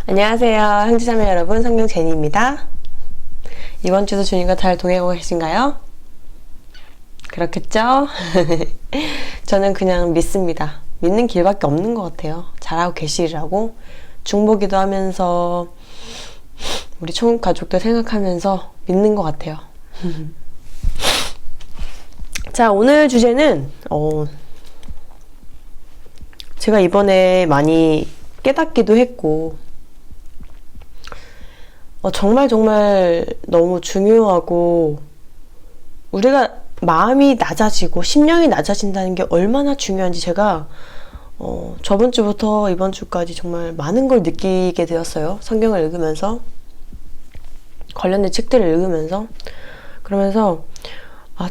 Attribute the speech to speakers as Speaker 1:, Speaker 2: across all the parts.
Speaker 1: 안녕하세요. 형제자매 여러분, 성경 제니입니다. 이번 주도 주님과 잘 동행하고 계신가요? 그렇겠죠? 저는 그냥 믿습니다. 믿는 길밖에 없는 것 같아요. 잘하고 계시리라고 중보기도 하면서 우리 총 가족들 생각하면서 믿는 것 같아요. 자, 오늘 주제는 제가 이번에 많이 깨닫기도 했고 정말 너무 중요하고 우리가 마음이 낮아지고 심령이 낮아진다는 게 얼마나 중요한지 제가 저번 주부터 이번 주까지 정말 많은 걸 느끼게 되었어요. 성경을 읽으면서 관련된 책들을 읽으면서 그러면서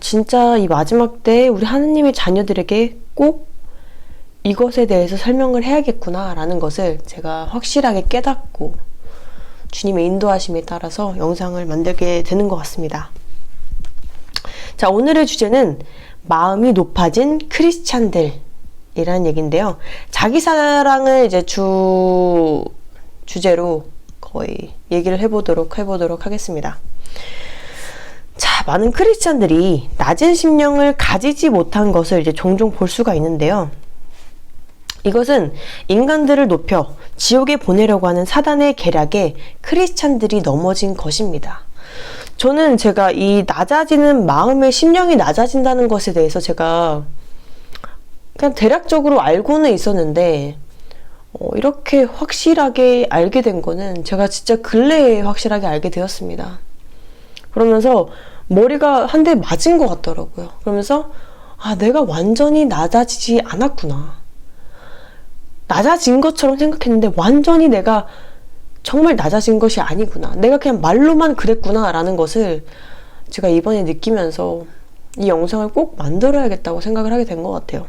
Speaker 1: 진짜 이 마지막 때 우리 하느님의 자녀들에게 꼭 이것에 대해서 설명을 해야겠구나 라는 것을 제가 확실하게 깨닫고 주님의 인도하심에 따라서 영상을 만들게 되는 것 같습니다. 자, 오늘의 주제는 마음이 높아진 크리스찬들 이라는 얘기인데요. 자기사랑을 이제 주제로 거의 얘기를 해보도록 하겠습니다. 자, 많은 크리스찬들이 낮은 심령을 가지지 못한 것을 이제 종종 볼 수가 있는데요. 이것은 인간들을 높여 지옥에 보내려고 하는 사단의 계략에 크리스찬들이 넘어진 것입니다. 저는 제가 이 낮아지는 마음의 심령이 낮아진다는 것에 대해서 제가 그냥 대략적으로 알고는 있었는데 이렇게 확실하게 알게 된 거는 제가 진짜 근래에 확실하게 알게 되었습니다. 그러면서 머리가 한 대 맞은 것 같더라고요. 그러면서 내가 완전히 낮아지지 않았구나. 낮아진 것처럼 생각했는데 완전히 내가 정말 낮아진 것이 아니구나. 내가 그냥 말로만 그랬구나 라는 것을 제가 이번에 느끼면서 이 영상을 꼭 만들어야겠다고 생각을 하게 된 것 같아요.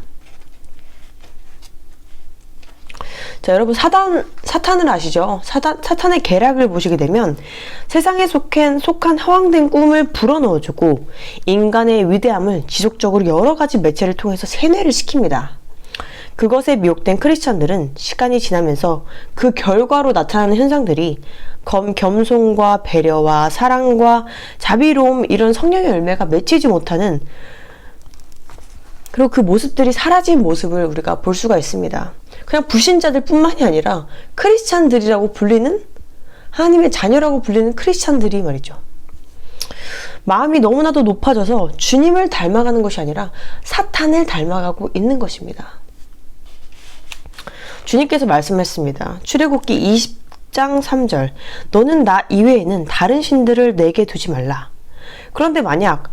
Speaker 1: 자, 여러분 사탄을 아시죠? 사탄의 계략을 보시게 되면 세상에 속한 허황된 꿈을 불어넣어주고 인간의 위대함을 지속적으로 여러 가지 매체를 통해서 세뇌를 시킵니다. 그것에 미혹된 크리스찬들은 시간이 지나면서 그 결과로 나타나는 현상들이 겸손과 배려와 사랑과 자비로움 이런 성령의 열매가 맺히지 못하는 그리고 그 모습들이 사라진 모습을 우리가 볼 수가 있습니다. 그냥 불신자들 뿐만이 아니라 크리스찬들이라고 불리는 하나님의 자녀라고 불리는 크리스찬들이 말이죠. 마음이 너무나도 높아져서 주님을 닮아가는 것이 아니라 사탄을 닮아가고 있는 것입니다. 주님께서 말씀했습니다. 출애굽기 20장 3절 너는 나 이외에는 다른 신들을 내게 두지 말라. 그런데 만약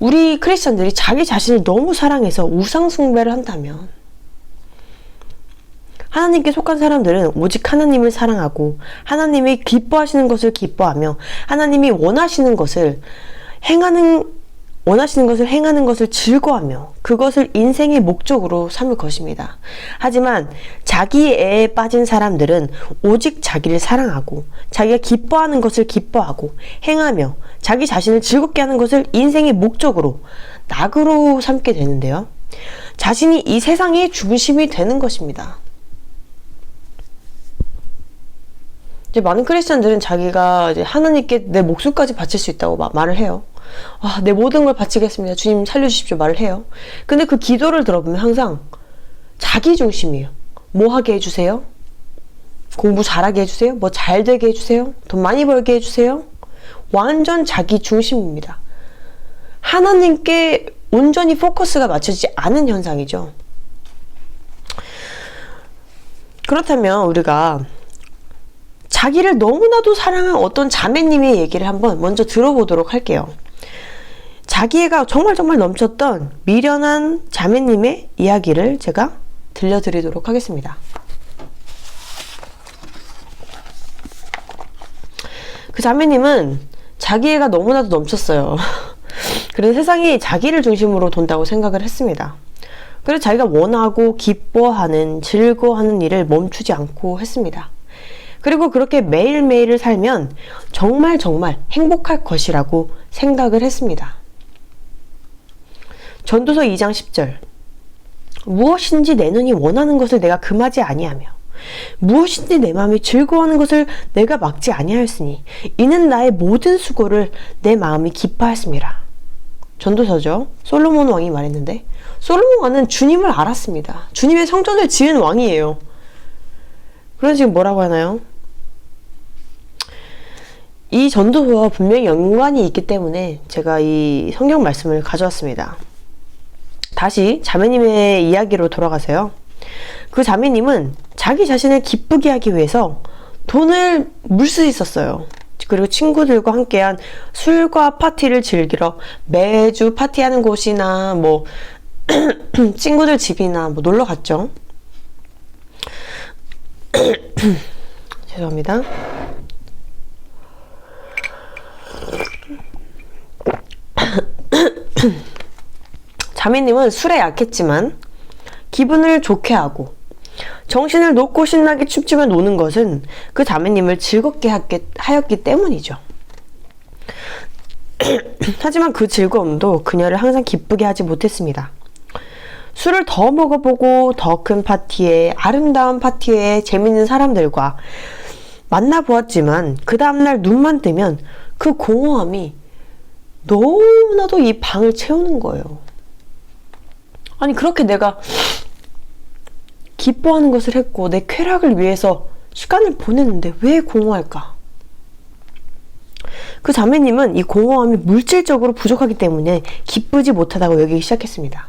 Speaker 1: 우리 크리스천들이 자기 자신을 너무 사랑해서 우상 숭배를 한다면 하나님께 속한 사람들은 오직 하나님을 사랑하고 하나님이 기뻐하시는 것을 기뻐하며 하나님이 원하시는 것을 행하는 것을 즐거워하며 그것을 인생의 목적으로 삼을 것입니다. 하지만 자기애에 빠진 사람들은 오직 자기를 사랑하고 자기가 기뻐하는 것을 기뻐하고 행하며 자기 자신을 즐겁게 하는 것을 인생의 목적으로 낙으로 삼게 되는데요. 자신이 이 세상의 중심이 되는 것입니다. 이제 많은 크리스천들은 자기가 이제 하나님께 내 목숨까지 바칠 수 있다고 말을 해요. 내 모든 걸 바치겠습니다. 주님 살려주십시오 말을 해요. 근데 그 기도를 들어보면 항상 자기 중심이에요. 뭐 하게 해주세요? 공부 잘하게 해주세요? 뭐 잘 되게 해주세요? 돈 많이 벌게 해주세요? 완전 자기 중심입니다. 하나님께 온전히 포커스가 맞춰지지 않은 현상이죠. 그렇다면 우리가 자기를 너무나도 사랑한 어떤 자매님의 얘기를 한번 먼저 들어보도록 할게요. 자기애가 정말 넘쳤던 미련한 자매님의 이야기를 제가 들려드리도록 하겠습니다. 그 자매님은 자기애가 너무나도 넘쳤어요. 그래서 세상이 자기를 중심으로 돈다고 생각을 했습니다. 그래서 자기가 원하고 기뻐하는 즐거워하는 일을 멈추지 않고 했습니다. 그리고 그렇게 매일매일을 살면 정말 행복할 것이라고 생각을 했습니다. 전도서 2장 10절 무엇인지 내 눈이 원하는 것을 내가 금하지 아니하며 무엇인지 내 마음이 즐거워하는 것을 내가 막지 아니하였으니 이는 나의 모든 수고를 내 마음이 기뻐하였습니다. 전도서죠. 솔로몬 왕이 말했는데, 솔로몬 왕은 주님을 알았습니다. 주님의 성전을 지은 왕이에요. 그래서 지금 뭐라고 하나요? 이 전도서와 분명히 연관이 있기 때문에 제가 이 성경 말씀을 가져왔습니다. 다시 자매님의 이야기로 돌아가세요. 그 자매님은 자기 자신을 기쁘게 하기 위해서 돈을 물 수 있었어요. 그리고 친구들과 함께한 술과 파티를 즐기러 매주 파티하는 곳이나 뭐 친구들 집이나 뭐 놀러 갔죠. 죄송합니다. 자매님은 술에 약했지만 기분을 좋게 하고 정신을 놓고 신나게 춤추며 노는 것은 그 자매님을 즐겁게 하였기 때문이죠. 하지만 그 즐거움도 그녀를 항상 기쁘게 하지 못했습니다. 술을 더 먹어보고 더 큰 파티에, 아름다운 파티에 재밌는 사람들과 만나보았지만 그 다음날 눈만 뜨면 그 공허함이 너무나도 이 방을 채우는 거예요. 아니, 그렇게 내가 기뻐하는 것을 했고 내 쾌락을 위해서 시간을 보냈는데 왜 공허할까? 그 자매님은 이 공허함이 물질적으로 부족하기 때문에 기쁘지 못하다고 여기기 시작했습니다.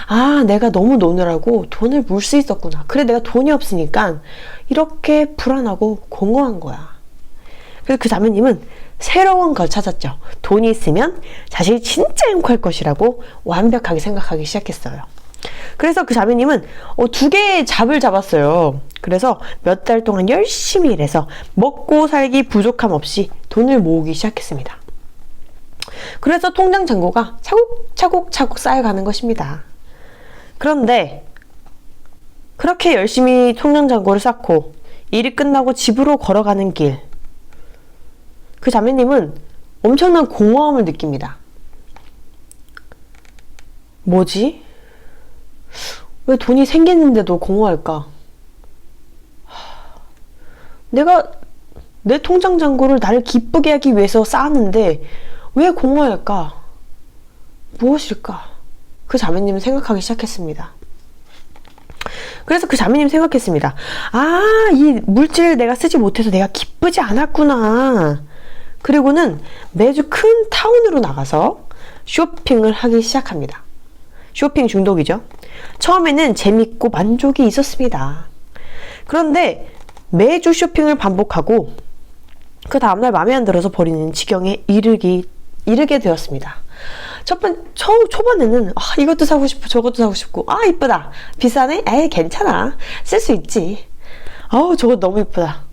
Speaker 1: 아, 내가 너무 노느라고 돈을 물 수 있었구나. 그래, 내가 돈이 없으니까 이렇게 불안하고 공허한 거야. 그래서 그 자매님은 새로운 걸 찾았죠. 돈이 있으면 자신이 진짜 행복할 것이라고 완벽하게 생각하기 시작했어요. 그래서 그 자매님은 2개의 잡을 잡았어요. 그래서 몇 달 동안 열심히 일해서 먹고 살기 부족함 없이 돈을 모으기 시작했습니다. 그래서 통장 잔고가 차곡차곡 쌓여가는 것입니다. 그런데 그렇게 열심히 통장 잔고를 쌓고 일이 끝나고 집으로 걸어가는 길, 그 자매님은 엄청난 공허함을 느낍니다. 뭐지? 왜 돈이 생겼는데도 공허할까? 내가 내 통장 잔고를 나를 기쁘게 하기 위해서 쌓았는데 왜 공허할까? 무엇일까? 그 자매님은 생각하기 시작했습니다. 그래서 그 자매님 생각했습니다. 아, 이 물질을 내가 쓰지 못해서 내가 기쁘지 않았구나. 그리고는 매주 큰 타운으로 나가서 쇼핑을 하기 시작합니다. 쇼핑 중독이죠. 처음에는 재밌고 만족이 있었습니다. 그런데 매주 쇼핑을 반복하고 그 다음날 마음에 안 들어서 버리는 지경에 이르게 되었습니다. 초반에는 이것도 사고 싶고 저것도 사고 싶고, 이쁘다, 비싸네, 에이 괜찮아, 쓸 수 있지, 저거 너무 이쁘다,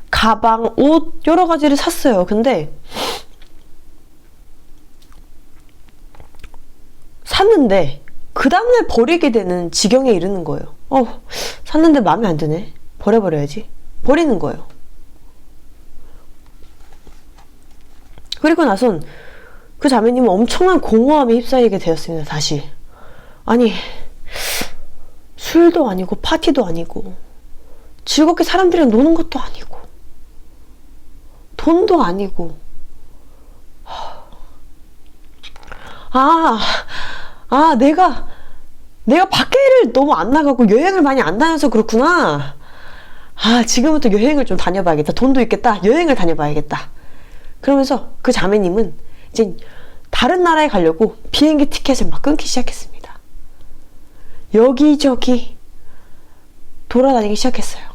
Speaker 1: 가방, 옷 여러 가지를 샀어요. 근데 샀는데 그 다음날 버리게 되는 지경에 이르는 거예요. 샀는데 마음에 안 드네, 버려야지. 버리는 거예요. 그리고 나선 그 자매님은 엄청난 공허함에 휩싸이게 되었습니다. 다시. 아니, 술도 아니고 파티도 아니고 즐겁게 사람들이랑 노는 것도 아니고 돈도 아니고, 내가 밖에를 너무 안 나가고 여행을 많이 안 다녀서 그렇구나. 지금부터 여행을 좀 다녀봐야겠다. 돈도 있겠다. 여행을 다녀봐야겠다. 그러면서 그 자매님은 이제 다른 나라에 가려고 비행기 티켓을 막 끊기 시작했습니다. 여기저기 돌아다니기 시작했어요.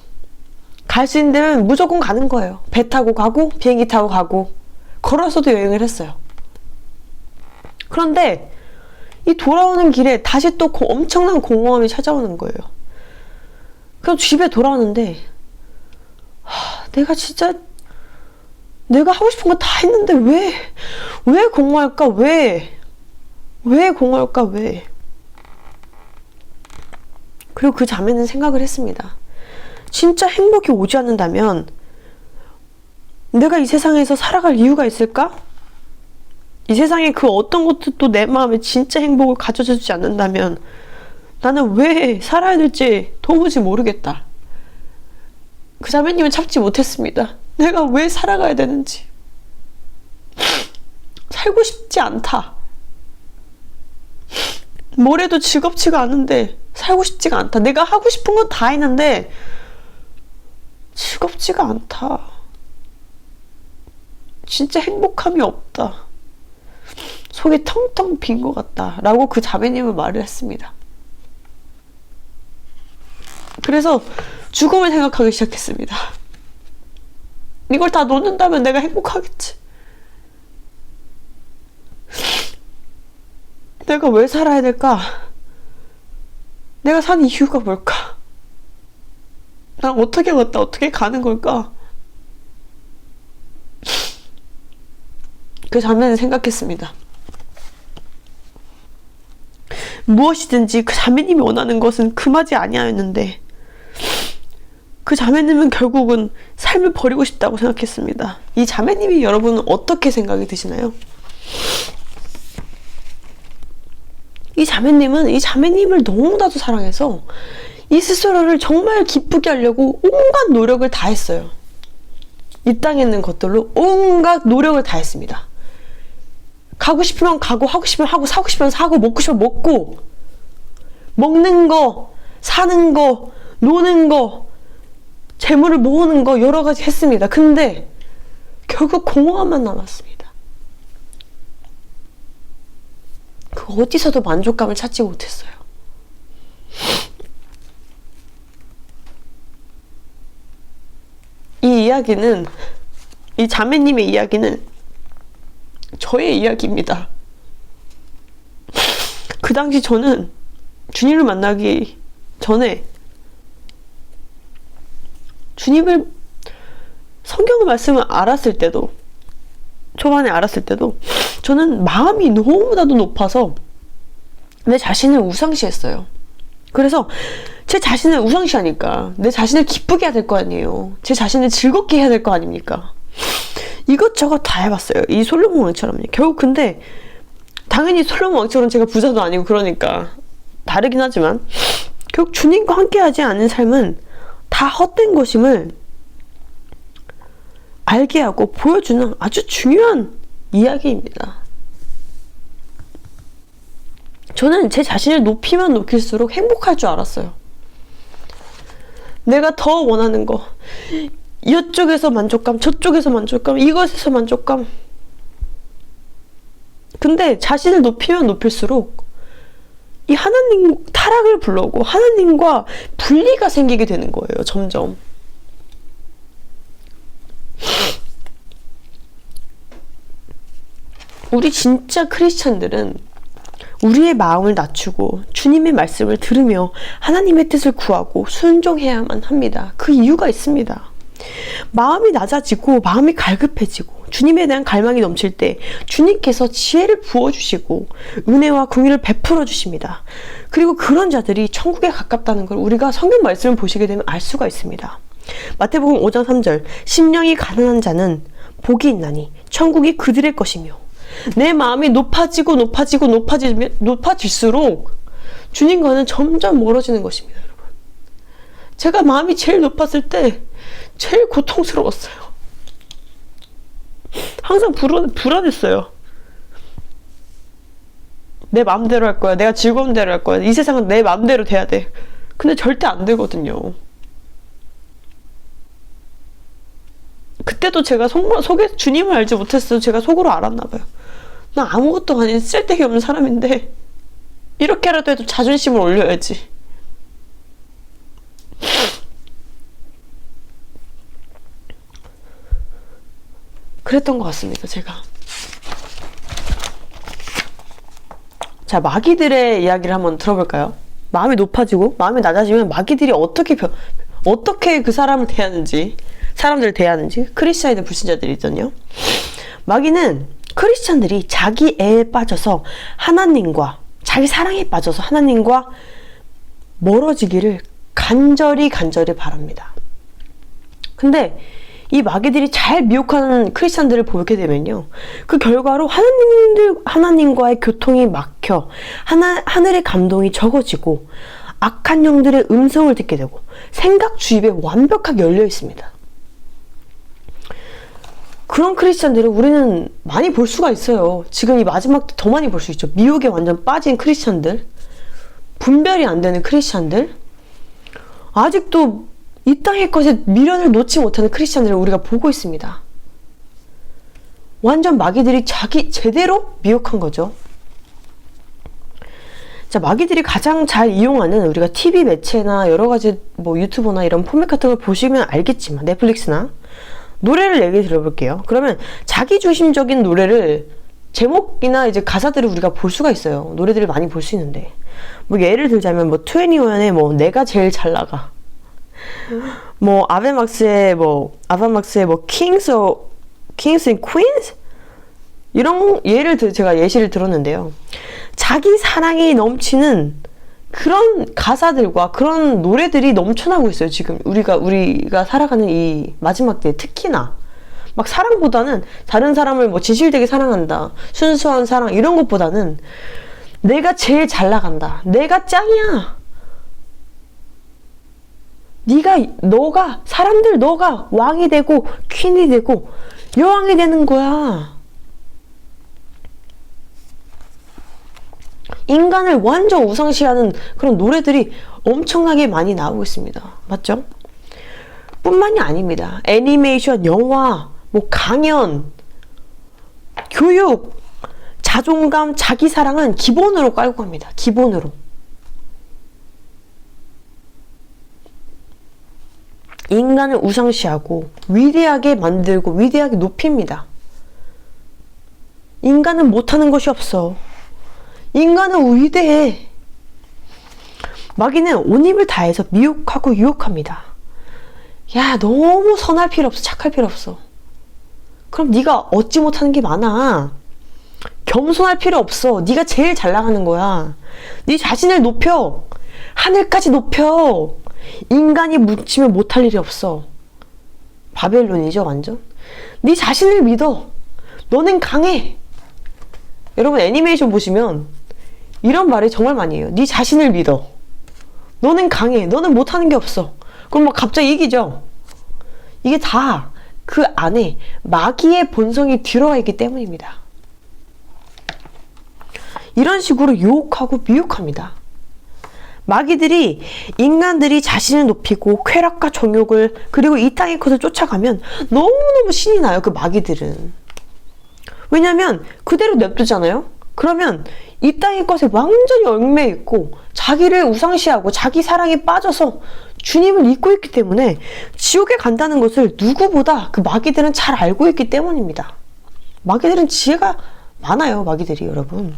Speaker 1: 갈 수 있는 데는 무조건 가는 거예요. 배 타고 가고 비행기 타고 가고 걸어서도 여행을 했어요. 그런데 이 돌아오는 길에 다시 또 엄청난 공허함이 찾아오는 거예요. 그럼 집에 돌아오는데 내가 하고 싶은 거 다 했는데 왜 공허할까? 왜 공허할까? 왜? 그리고 그 자매는 생각을 했습니다. 진짜 행복이 오지 않는다면 내가 이 세상에서 살아갈 이유가 있을까? 이 세상에 그 어떤 것도 내 마음에 진짜 행복을 가져주지 않는다면 나는 왜 살아야 될지 도무지 모르겠다. 그 자매님은 참지 못했습니다. 내가 왜 살아가야 되는지. 살고 싶지 않다. 뭘 해도 즐겁지가 않은데 살고 싶지가 않다. 내가 하고 싶은 건 다 했는데 즐겁지가 않다. 진짜 행복함이 없다. 속이 텅텅 빈 것 같다. 라고 그 자매님은 말을 했습니다. 그래서 죽음을 생각하기 시작했습니다. 이걸 다 놓는다면 내가 행복하겠지. 내가 왜 살아야 될까? 내가 사는 이유가 뭘까? 난 어떻게 왔다 어떻게 가는 걸까? 그 장면을 생각했습니다. 무엇이든지 그 자매님이 원하는 것은 금하지 아니하였는데 그 자매님은 결국은 삶을 버리고 싶다고 생각했습니다. 이 자매님이 여러분은 어떻게 생각이 드시나요? 이 자매님은 이 자매님을 너무나도 사랑해서 이 스스로를 정말 기쁘게 하려고 온갖 노력을 다 했어요. 이 땅에 있는 것들로 온갖 노력을 다 했습니다. 가고 싶으면 가고, 하고 싶으면 하고, 사고 싶으면 사고, 먹고 싶으면 먹고, 먹는 거, 사는 거, 노는 거, 재물을 모으는 거 여러 가지 했습니다. 근데 결국 공허함만 남았습니다. 그 어디서도 만족감을 찾지 못했어요. 이 이야기는, 이 자매님의 이야기는 저의 이야기입니다. 그 당시 저는 주님을 만나기 전에 주님을 성경 말씀을 알았을 때도, 초반에 알았을 때도 저는 마음이 너무나도 높아서 내 자신을 우상시했어요. 그래서 제 자신을 우상시하니까 내 자신을 기쁘게 해야 될 거 아니에요. 제 자신을 즐겁게 해야 될 거 아닙니까? 이것저것 다 해봤어요. 이 솔로몬 왕처럼요. 결국 근데 당연히 솔로몬 왕처럼 제가 부자도 아니고 그러니까 다르긴 하지만 결국 주님과 함께하지 않은 삶은 다 헛된 것임을 알게 하고 보여주는 아주 중요한 이야기입니다. 저는 제 자신을 높이면 높일수록 행복할 줄 알았어요. 내가 더 원하는 거, 이쪽에서 만족감, 저쪽에서 만족감, 이것에서 만족감. 근데 자신을 높이면 높일수록 이 하나님 타락을 불러오고 하나님과 분리가 생기게 되는 거예요. 점점. 우리 진짜 크리스찬들은 우리의 마음을 낮추고 주님의 말씀을 들으며 하나님의 뜻을 구하고 순종해야만 합니다. 그 이유가 있습니다. 마음이 낮아지고 마음이 갈급해지고 주님에 대한 갈망이 넘칠 때 주님께서 지혜를 부어주시고 은혜와 긍휼을 베풀어 주십니다. 그리고 그런 자들이 천국에 가깝다는 걸 우리가 성경 말씀을 보시게 되면 알 수가 있습니다. 마태복음 5장 3절 심령이 가난한 자는 복이 있나니 천국이 그들의 것이며 내 마음이 높아질수록 주님과는 점점 멀어지는 것입니다. 여러분, 제가 마음이 제일 높았을 때 제일 고통스러웠어요. 항상 불안했어요. 내 마음대로 할 거야. 내가 즐거운 대로 할 거야. 이 세상은 내 마음대로 돼야 돼. 근데 절대 안 되거든요. 그때도 제가 속에 주님을 알지 못했어요. 제가 속으로 알았나 봐요. 나 아무것도 아닌 쓸데기 없는 사람인데 이렇게라도 해도 자존심을 올려야지. 그랬던 것 같습니다. 제가. 자, 마귀들의 이야기를 한번 들어볼까요? 마음이 높아지고 마음이 낮아지면 마귀들이 어떻게 그 사람을 대하는지, 사람들을 대하는지, 크리스찬이든 불신자들이 있잖아요. 마귀는 크리스찬들이 자기 애에 빠져서 하나님과, 자기 사랑에 빠져서 하나님과 멀어지기를 간절히 바랍니다. 근데 이 마귀들이 잘 미혹하는 크리스찬들을 보게 되면요, 그 결과로 하나님과의 교통이 막혀 하늘의 감동이 적어지고 악한 영들의 음성을 듣게 되고 생각 주입에 완벽하게 열려 있습니다. 그런 크리스찬들을 우리는 많이 볼 수가 있어요. 지금 이 마지막 때 더 많이 볼 수 있죠. 미혹에 완전 빠진 크리스찬들, 분별이 안 되는 크리스찬들, 아직도 이 땅의 것에 미련을 놓지 못하는 크리스찬들을 우리가 보고 있습니다. 완전 마귀들이 자기 제대로 미혹한 거죠. 자, 마귀들이 가장 잘 이용하는, 우리가 TV 매체나 여러 가지 뭐 유튜브나 이런 포맷 같은 걸 보시면 알겠지만, 넷플릭스나 노래를 얘기 들어볼게요. 그러면 자기중심적인 노래를, 제목이나 이제 가사들을 우리가 볼 수가 있어요. 노래들을 많이 볼 수 있는데, 뭐 예를 들자면 뭐 21의 뭐 내가 제일 잘 나가, 뭐 아베막스의 뭐 Kings and Queens, 이런 제가 예시를 들었는데요. 자기 사랑이 넘치는 그런 가사들과 그런 노래들이 넘쳐나고 있어요. 지금 우리가 살아가는 이 마지막 때 특히나 막 사랑보다는 다른 사람을 뭐 진실되게 사랑한다, 순수한 사랑 이런 것보다는 내가 제일 잘 나간다, 내가 짱이야, 너가 왕이 되고 퀸이 되고 여왕이 되는 거야. 인간을 완전 우상시하는 그런 노래들이 엄청나게 많이 나오고 있습니다. 맞죠? 뿐만이 아닙니다. 애니메이션, 영화, 뭐 강연, 교육, 자존감, 자기사랑은 기본으로 깔고 갑니다. 기본으로. 인간을 우상시하고 위대하게 만들고 위대하게 높입니다. 인간은 못하는 것이 없어. 인간은 위대해. 마귀는 온 힘을 다해서 미혹하고 유혹합니다. 야, 너무 선할 필요 없어. 착할 필요 없어. 그럼 네가 얻지 못하는 게 많아. 겸손할 필요 없어. 네가 제일 잘 나가는 거야. 네 자신을 높여. 하늘까지 높여. 인간이 묻히면 못할 일이 없어. 바벨론이죠, 완전. 네 자신을 믿어. 너는 강해. 여러분 애니메이션 보시면 이런 말이 정말 많이 해요. 네 자신을 믿어. 너는 강해. 너는 못하는 게 없어. 그럼 막 갑자기 이기죠. 이게 다 그 안에 마귀의 본성이 들어가 있기 때문입니다. 이런 식으로 유혹하고 미혹합니다. 마귀들이 인간들이 자신을 높이고 쾌락과 정욕을 그리고 이 땅의 것을 쫓아가면 너무너무 신이 나요. 그 마귀들은. 왜냐면 그대로 냅두잖아요. 그러면 이 땅의 것에 완전히 얽매여 있고 자기를 우상시하고 자기 사랑에 빠져서 주님을 잊고 있기 때문에 지옥에 간다는 것을 누구보다 그 마귀들은 잘 알고 있기 때문입니다. 마귀들은 지혜가 많아요. 마귀들이 여러분.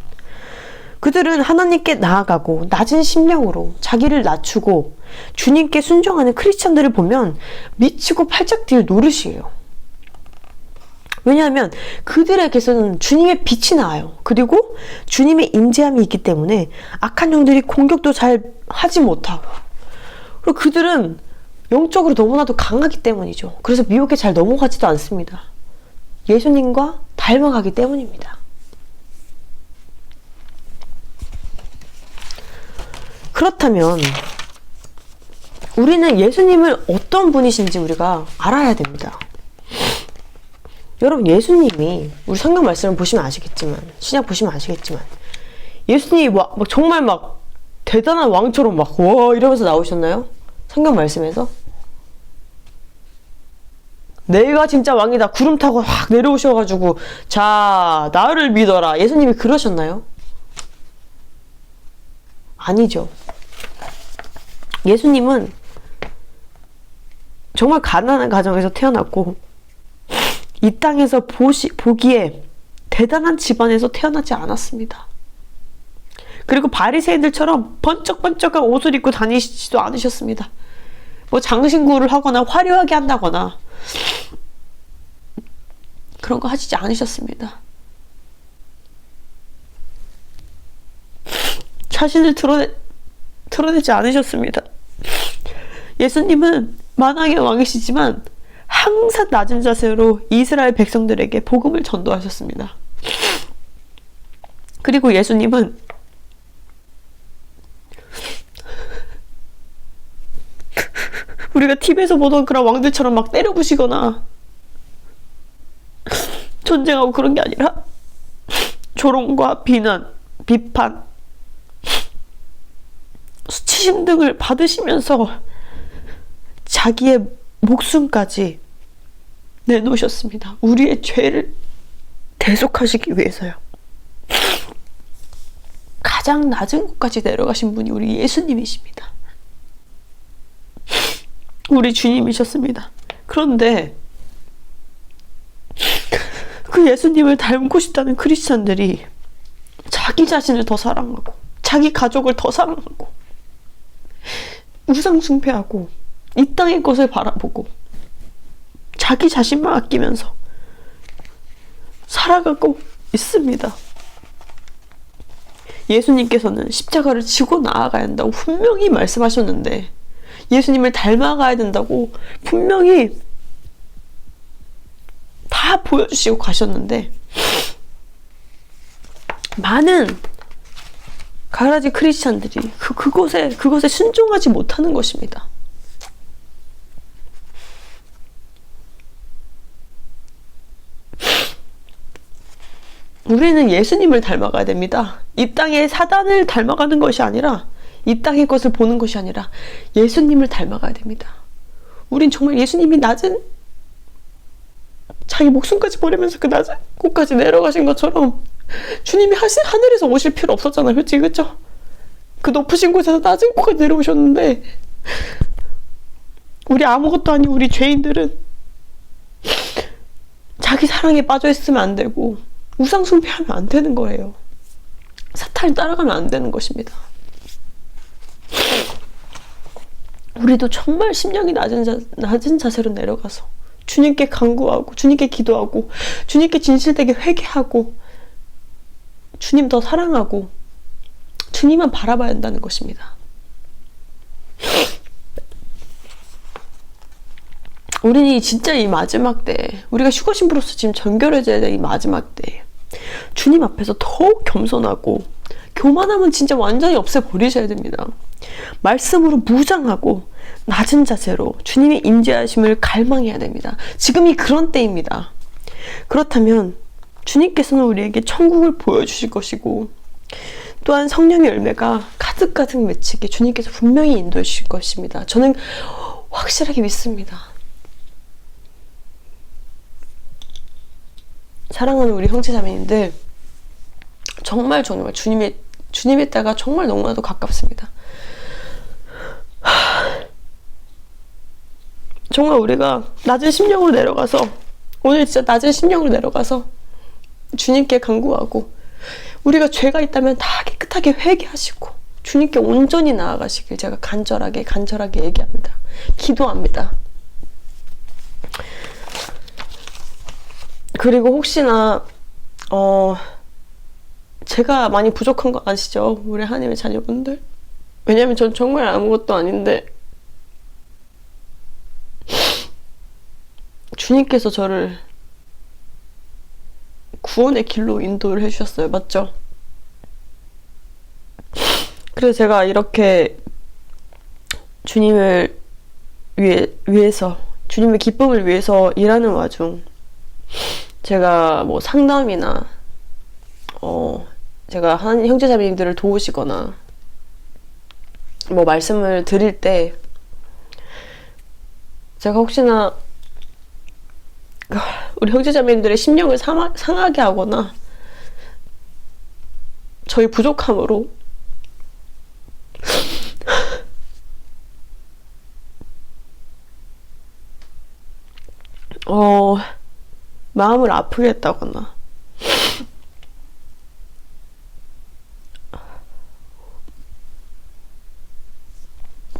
Speaker 1: 그들은 하나님께 나아가고 낮은 심령으로 자기를 낮추고 주님께 순종하는 크리스천들을 보면 미치고 팔짝 뛸 노릇이에요. 왜냐하면 그들에게서는 주님의 빛이 나와요. 그리고 주님의 임재함이 있기 때문에 악한 영들이 공격도 잘 하지 못하고, 그리고 그들은 영적으로 너무나도 강하기 때문이죠. 그래서 미혹에 잘 넘어가지도 않습니다. 예수님과 닮아가기 때문입니다. 그렇다면 우리는 예수님을 어떤 분이신지 우리가 알아야 됩니다. 여러분 예수님이, 우리 성경 말씀을 보시면 아시겠지만, 신약 보시면 아시겠지만, 예수님이 막 정말 막 대단한 왕처럼 막 와 이러면서 나오셨나요? 성경 말씀에서? 내가 진짜 왕이다 구름 타고 확 내려오셔가지고 자 나를 믿어라, 예수님이 그러셨나요? 아니죠. 예수님은 정말 가난한 가정에서 태어났고 이 땅에서 보기에 대단한 집안에서 태어나지 않았습니다. 그리고 바리새인들처럼 번쩍번쩍한 옷을 입고 다니시지도 않으셨습니다. 뭐 장신구를 하거나 화려하게 한다거나 그런 거 하시지 않으셨습니다. 자신을 드러내지 않으셨습니다. 예수님은 만왕의 왕이시지만 항상 낮은 자세로 이스라엘 백성들에게 복음을 전도하셨습니다. 그리고 예수님은 우리가 TV에서 보던 그런 왕들처럼 막 때려부시거나 전쟁하고 그런 게 아니라 조롱과 비난, 비판, 수치심 등을 받으시면서 자기의 목숨까지 내놓으셨습니다. 우리의 죄를 대속하시기 위해서요. 가장 낮은 곳까지 내려가신 분이 우리 예수님이십니다. 우리 주님이셨습니다. 그런데 그 예수님을 닮고 싶다는 크리스찬들이 자기 자신을 더 사랑하고 자기 가족을 더 사랑하고 우상 숭배하고 이 땅의 것을 바라보고 자기 자신만 아끼면서 살아가고 있습니다. 예수님께서는 십자가를 지고 나아가야 한다고 분명히 말씀하셨는데, 예수님을 닮아가야 된다고 분명히 다 보여주시고 가셨는데, 많은 가라지 크리스찬들이 그것에 순종하지 못하는 것입니다. 우리는 예수님을 닮아가야 됩니다. 이 땅의 사단을 닮아가는 것이 아니라, 이 땅의 것을 보는 것이 아니라 예수님을 닮아가야 됩니다. 우린 정말 예수님이 자기 목숨까지 버리면서 그 낮은 곳까지 내려가신 것처럼 주님이 하늘에서 오실 필요 없었잖아요. 솔직히, 그쵸? 그 높으신 곳에서 낮은 곳까지 내려오셨는데, 우리 아무것도 아닌 우리 죄인들은 자기 사랑에 빠져 있으면 안 되고 우상 숭배하면 안 되는 거예요. 사탄이 따라가면 안 되는 것입니다. 우리도 정말 심령이 낮은 자세로 내려가서 주님께 간구하고 주님께 기도하고 주님께 진실되게 회개하고 주님 더 사랑하고 주님만 바라봐야 한다는 것입니다. 우리는 진짜 이 마지막 때, 우리가 휴거신부로서 지금 전결해져야 될 이 마지막 때, 주님 앞에서 더욱 겸손하고 교만함은 진짜 완전히 없애버리셔야 됩니다. 말씀으로 무장하고 낮은 자세로 주님의 임재하심을 갈망해야 됩니다. 지금이 그런 때입니다. 그렇다면 주님께서는 우리에게 천국을 보여주실 것이고, 또한 성령의 열매가 가득가득 맺히게 주님께서 분명히 인도해 주실 것입니다. 저는 확실하게 믿습니다. 사랑하는 우리 형제자매님들, 정말 주님의 때가 정말 너무나도 가깝습니다. 정말 우리가 낮은 심령으로 내려가서, 오늘 진짜 낮은 심령으로 내려가서 주님께 간구하고, 우리가 죄가 있다면 다 깨끗하게 회개하시고 주님께 온전히 나아가시길 제가 간절하게 얘기합니다. 기도합니다. 그리고 혹시나 제가 많이 부족한 거 아시죠? 우리 하나님의 자녀분들? 왜냐면 전 정말 아무것도 아닌데 주님께서 저를 구원의 길로 인도를 해주셨어요. 맞죠? 그래서 제가 이렇게 주님을 위해서, 주님의 기쁨을 위해서 일하는 와중, 제가 뭐 상담이나 제가 하나님 형제자매님들을 도우시거나 뭐 말씀을 드릴 때, 제가 혹시나 우리 형제자매님들의 심령을 상하게 하거나 저희 부족함으로 마음을 아프게 했다거나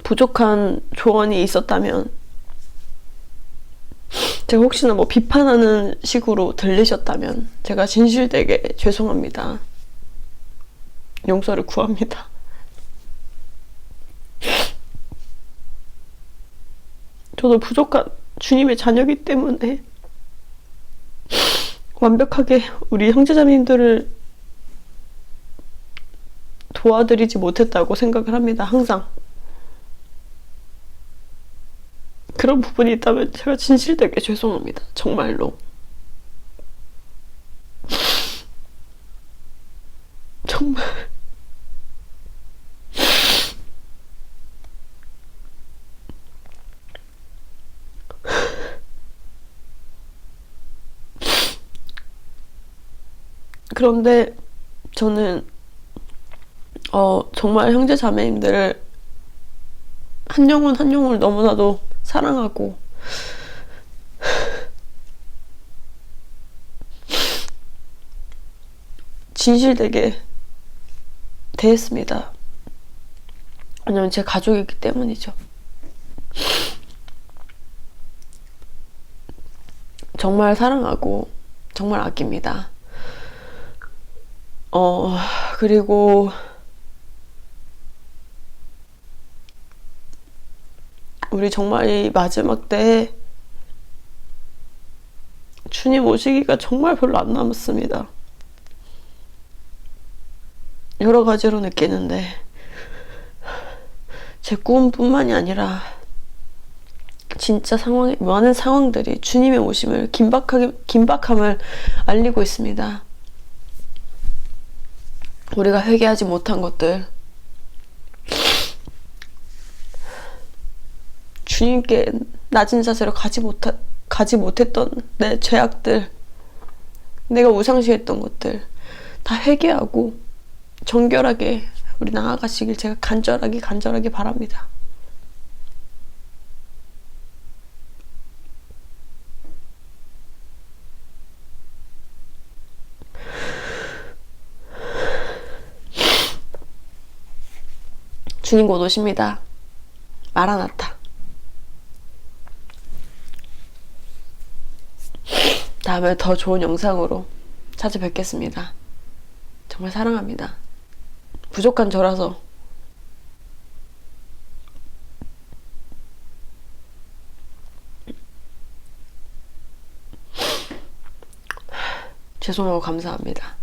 Speaker 1: 부족한 조언이 있었다면, 제가 혹시나 뭐 비판하는 식으로 들리셨다면 제가 진실되게 죄송합니다. 용서를 구합니다. 저도 부족한 주님의 자녀이기 때문에 완벽하게 우리 형제자매님들을 도와드리지 못했다고 생각을 합니다. 항상. 그런 부분이 있다면 제가 진실되게 죄송합니다. 정말로. 정말. 그런데 저는 정말 형제 자매님들을 한 영혼 한 영혼을 너무나도 사랑하고 진실되게 대했습니다. 왜냐면 제 가족이기 때문이죠. 정말 사랑하고 정말 아낍니다. 그리고 우리 정말 이 마지막 때 주님 오시기가 정말 별로 안 남았습니다. 여러 가지로 느끼는데 제 꿈뿐만이 아니라 진짜 많은 상황들이 주님의 오심을 긴박함을 알리고 있습니다. 우리가 회개하지 못한 것들, 주님께 낮은 자세로 가지 못했던 내 죄악들, 내가 우상시했던 것들 다 회개하고 정결하게 우리 나아가시길 제가 간절하게 바랍니다. 주님 곧 오십니다. 마라나타. 다음에 더 좋은 영상으로 찾아뵙겠습니다. 정말 사랑합니다. 부족한 저라서 죄송하고 감사합니다.